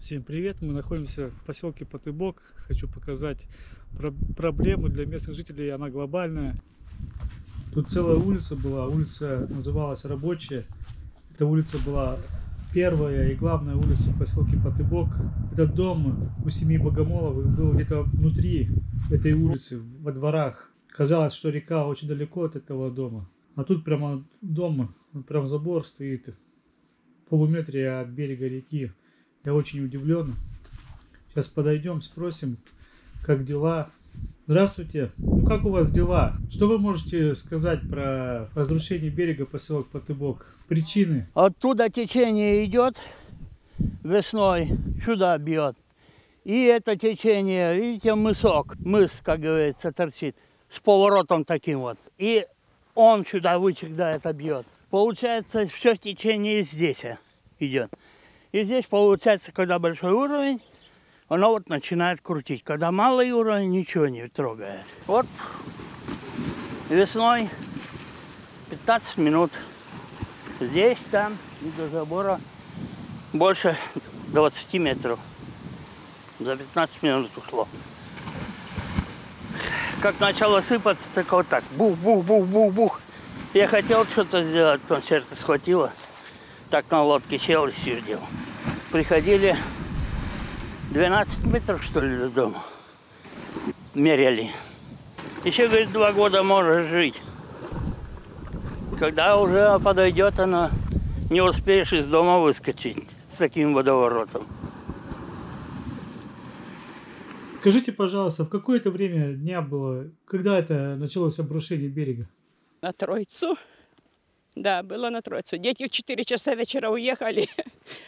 Всем привет! Мы находимся в поселке Потыбок. Хочу показать проблему для местных жителей, она глобальная. Тут целая улица была, улица называлась Рабочая. Эта улица была первая и главная улица в поселке Потыбок. Этот дом у семьи Богомоловых был где-то внутри этой улицы, во дворах. Казалось, что река очень далеко от этого дома. А тут прямо дом, прям забор стоит в полуметре от берега реки. Я очень удивлен. Сейчас подойдем, спросим, как дела. Здравствуйте. Ну как у вас дела? Что вы можете сказать про разрушение берега поселок Потыбок? Причины? Оттуда течение идет весной, сюда бьет. И это течение, видите, мыс, как говорится, торчит, с поворотом таким вот. И он сюда всегда это бьет. Получается, все течение здесь идет. И здесь получается, когда большой уровень, оно вот начинает крутить. Когда малый уровень, ничего не трогает. Вот весной 15 минут. Здесь, там, и до забора больше 20 метров. За 15 минут ушло. Как начало сыпаться, так вот так. Бух-бух-бух-бух-бух. Я хотел что-то сделать, потом сердце схватило. Так на лодке сел и сидел. Приходили 12 метров, что ли, до дома. Меряли. Еще, говорит, 2 года можешь жить. Когда уже подойдет она, не успеешь из дома выскочить с таким водоворотом. Скажите, пожалуйста, в какое-то время дня было, когда это началось обрушение берега? На Троицу. Да, было на Троицу. Дети в 4 часа вечера уехали,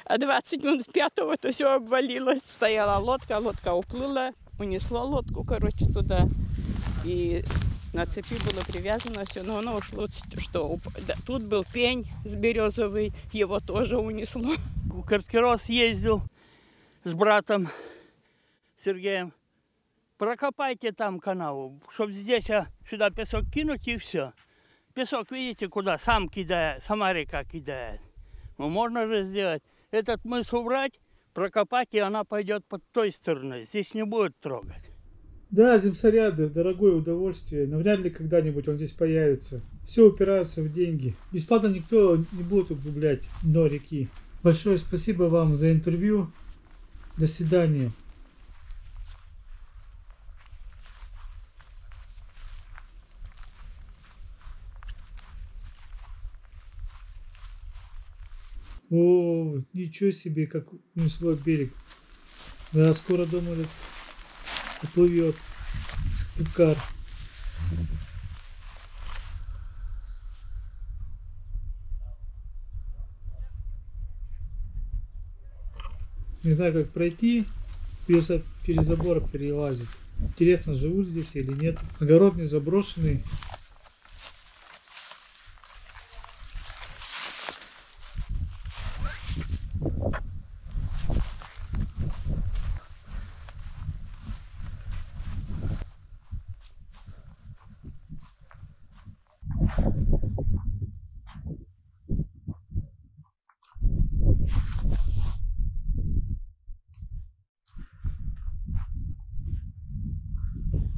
а 20 минут 5-го то все обвалилось. Стояла лодка уплыла, унесло лодку, короче, туда. И на цепи было привязано все, но оно ушло, что тут был пень с березовый, его тоже унесло. В Карскирос ездил с братом Сергеем. Прокопайте там канаву, чтобы здесь сюда песок кинуть и все. Песок, видите, куда сам кидает, сама река кидает. Ну, можно же сделать. Этот мыс убрать, прокопать, и она пойдет под той стороной. Здесь не будет трогать. Да, земсоряды, дорогое удовольствие. Навряд ли когда-нибудь он здесь появится. Все упирается в деньги. Бесплатно никто не будет углублять дно реки. Большое спасибо вам за интервью. До свидания. О, ничего себе, как унесло берег. Да, скоро дом этот уплывет. Скрипкар. Не знаю, как пройти. Придется через забор перелазить. Интересно, живут здесь или нет. Огород не заброшенный.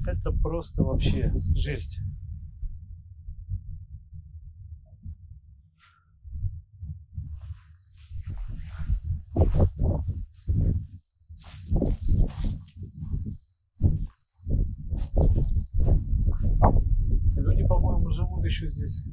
Это просто вообще жесть. Люди, по-моему, живут еще здесь.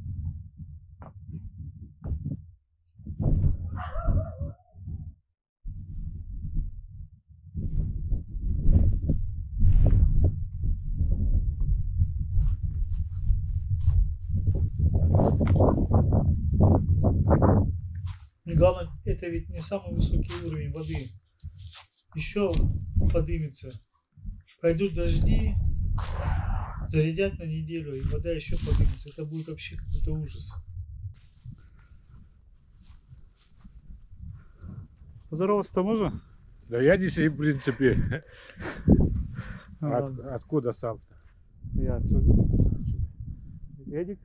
И главное, это ведь не самый высокий уровень воды. Еще поднимется. Пойдут дожди, зарядят на неделю, и вода еще поднимется. Это будет вообще какой-то ужас. Поздороваться-то можно? Да я не в принципе. Ладно. Откуда сам-то? Я отсюда. Эдик?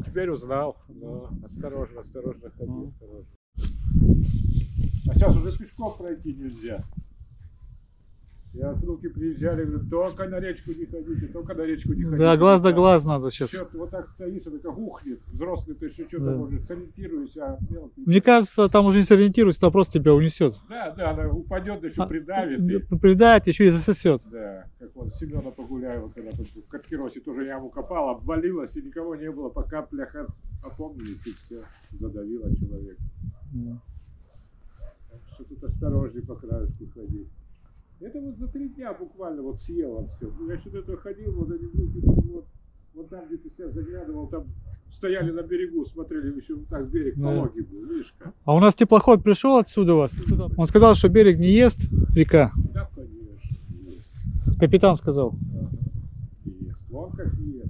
Теперь узнал. Но осторожно, осторожно ходи, осторожно. А сейчас уже пешком пройти нельзя. Я внуки приезжали, говорят, только на речку не ходите, только на речку не ходите. Да, глаз да глаз надо сейчас. Чё ты вот так стоишь, это как ухнет. Взрослый ты еще что-то Да. может сориентируешься, а мелкий... Мне кажется, там уже не сориентируется, там просто тебя унесет. Да, да, она упадет, еще придавит. И... Придает, еще и засосет. Да, как вот Семена Погуляева, когда тут в Каткиросе тоже яму копал, обвалилась, и никого не было, пока пляха опомнились, и все, задавило человека. Так что тут осторожней по краешку ходить. Это вот за 3 дня буквально вот съело все. Я что-то это ходил, вот они вдруг, вот там, где ты себя заглядывал, там стояли на берегу, смотрели, еще вот так берег Да. пологий был, видишь как? А у нас теплоход пришел отсюда у вас. Он сказал, что берег не ест, река. Да, конечно, есть. Капитан сказал. Ага. Ест. Вон как ест.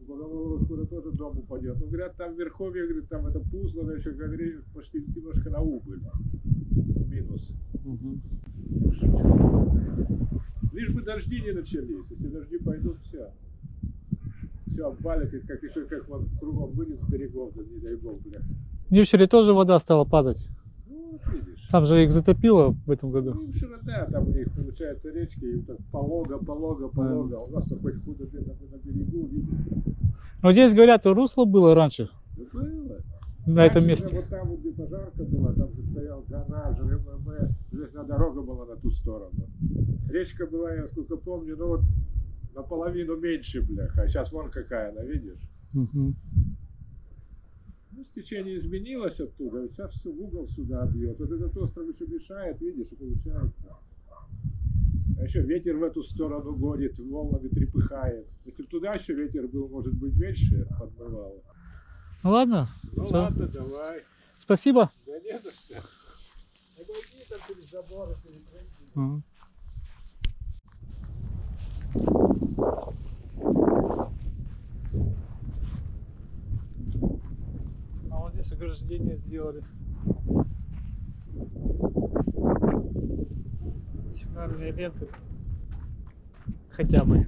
Головолова скоро тоже дом упадет. Ну, говорят, там в Верховье, говорит, там это пузло, но еще говорили, почти немножко на убыль. Минус. Лишь бы дожди не начались. Если дожди пойдут, все. Все обвалит, и как еще как вот кругом вынес с берегов, да не дай бог, бля. В Нившере тоже вода стала падать. Ну, вот видишь. Там же их затопило в этом году. Ну, широта, там у них получается речки, и так полого. У нас-то хоть худо-бедно мы на берегу, видите. Но здесь, говорят, русло было раньше, Да было. на этом Раньше месте. Вот там, вот, где пожарка была, там же стоял гараж, ММ, железная дорога была на ту сторону. Речка была, я сколько помню, ну вот наполовину меньше, бляха. А сейчас вон какая она, видишь? Мгм. Ну, течение изменилось оттуда, и сейчас все в угол сюда бьет. Вот этот остров еще мешает, видишь, и получается. А еще ветер в эту сторону гонит, волнами трепыхает. Если бы туда еще ветер был, может быть, меньше подмывало. Ну ладно, Ну Всё. ладно, давай. спасибо. Да не за что. Обойди там через забор, перепрыгни. Ага. А вот здесь ограждение сделали. Сигнальные ленты. Хотя бы.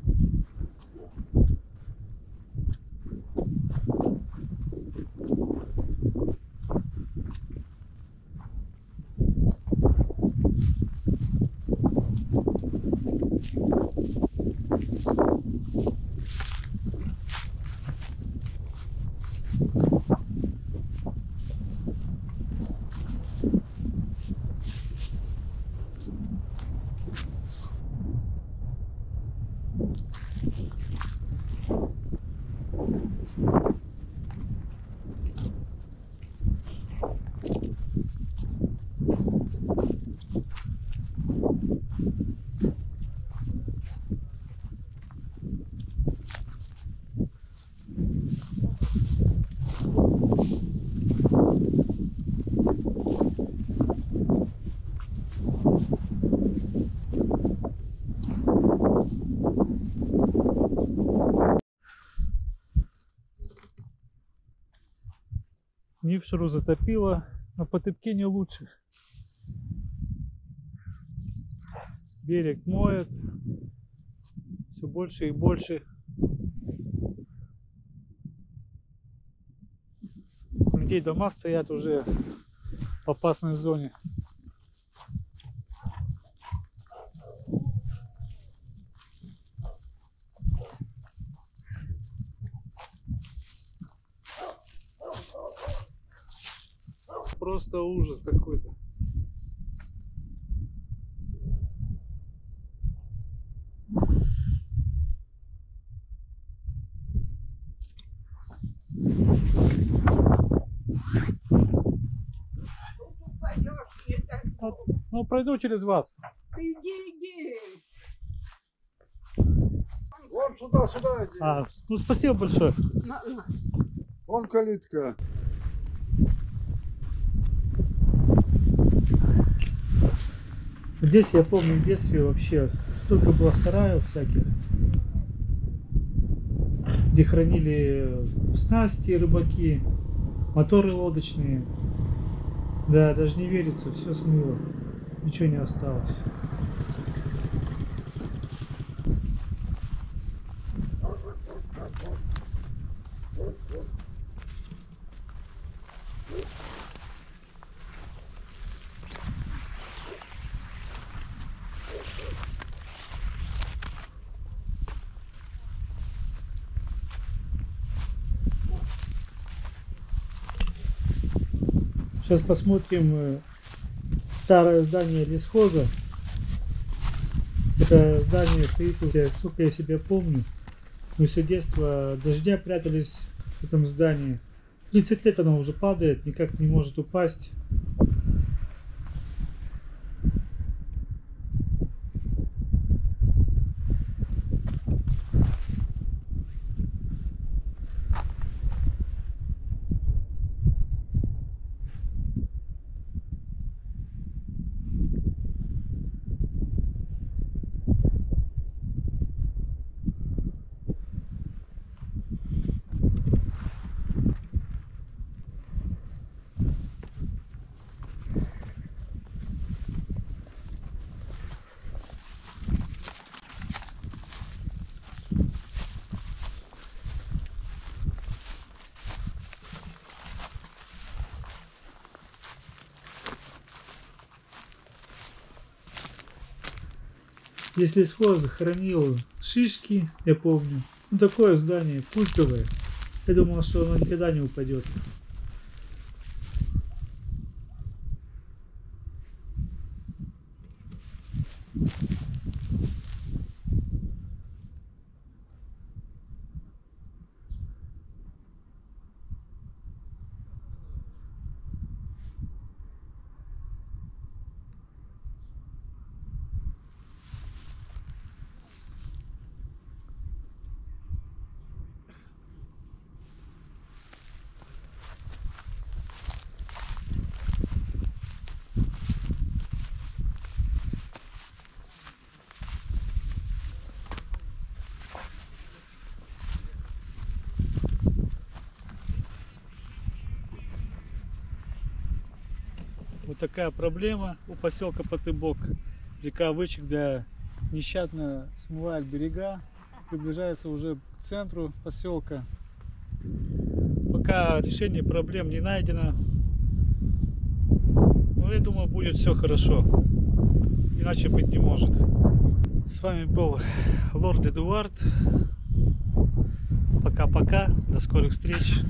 Нившеру затопило, но по Тыпке не лучше. Берег моет, все больше и больше. У людей дома стоят уже в опасной зоне. Просто ужас какой-то. Ну, пройду через вас. Иди. Вон сюда иди. Ну, спасибо большое. Вон калитка. Здесь, я помню, в детстве вообще столько было сараев всяких, где хранили снасти рыбаки, моторы лодочные. Да, даже не верится, все смыло, ничего не осталось. Сейчас посмотрим старое здание лесхоза. Это здание стоит уже, сколько я себя помню. Мы все детство от дождя прятались в этом здании. 30 лет оно уже падает, никак не может упасть. Здесь лесхоз хранил шишки, я помню. Ну, такое здание культовое. Я думал, что оно никогда не упадет. Вот такая проблема у поселка Патыбок. Река Вычегда нещадно смывает берега, приближается уже к центру поселка. Пока решение проблем не найдено. Но я думаю, будет все хорошо. Иначе быть не может. С вами был Лорд Эдуард. Пока-пока. До скорых встреч.